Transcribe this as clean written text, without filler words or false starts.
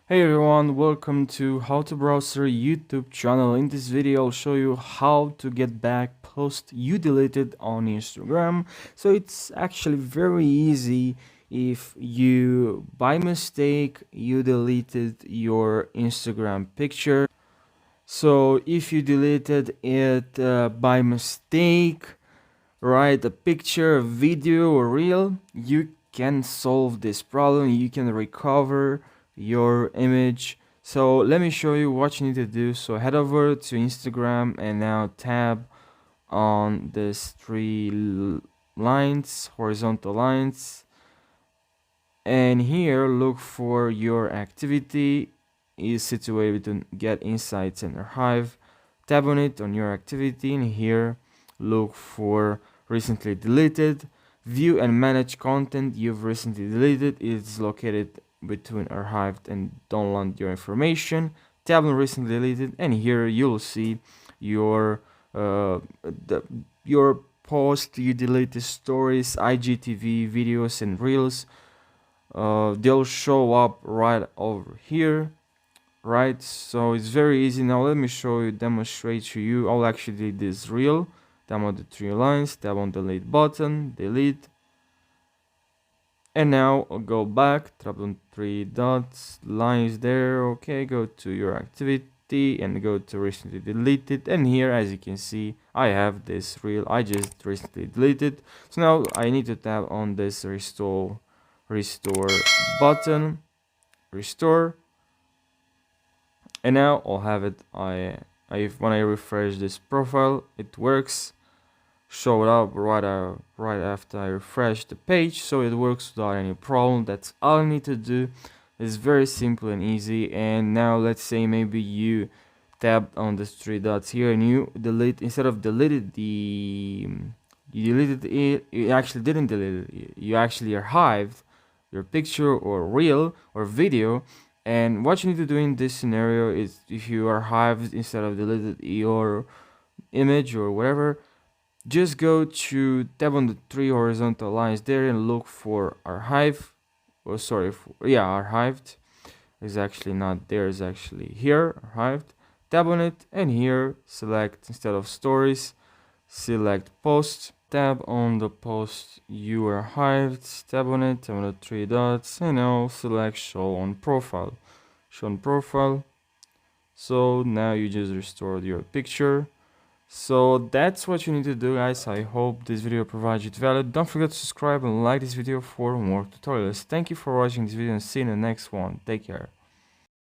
Hey everyone, welcome to How to Browser YouTube channel. In this video I'll show you how to get back post you deleted on Instagram. So it's actually very easy. If you by mistake you deleted your Instagram picture, so if you deleted it by mistake, right, a picture, a video or reel, you can solve this problem. You can recover your image. So let me show you what you need to do. So head over to Instagram and now tab on these lines, horizontal lines, and here look for your activity is situated to get insights and archive. Tap on it on your activity, and here look for recently deleted. View and manage content you've recently deleted. It's located between archived and download your information. Tap on recently deleted, and here you'll see your your post you deleted, stories, IGTV videos and reels. They'll show up right over here, right? So it's very easy. Now let me show you, demonstrate to you. I'll actually delete this reel. Tap on the three lines, tap on the delete button, delete, and now I'll go back, tap on three dots, lines there. Okay, go to your activity and go to recently deleted, and here as you can see I have this reel I just recently deleted. So now I need to tap on this restore button, restore, and now I'll have it. When I refresh this profile, it works. Showed up right after I refresh the page, so it works without any problem. That's all I need to do. It's very simple and easy. And now let's say maybe you tapped on the three dots here and you delete, instead of deleted the you deleted it, you actually didn't delete it, you actually archived your picture or reel or video. And what you need to do in this scenario is, if you archived instead of deleted your image or whatever, just go to tap on the three horizontal lines there and look for archive. Oh, sorry, archived is actually not there, is actually here, archived. Tap on it, and here select, instead of stories, select post. Tab on the post you archived, tap on it, tap on the three dots, and now select show on profile. Show on profile. So now you just restored your picture. So that's what you need to do, guys. I hope this video provides you value. Don't forget to subscribe and like this video for more tutorials. Thank you for watching this video, and see you in the next one. Take care.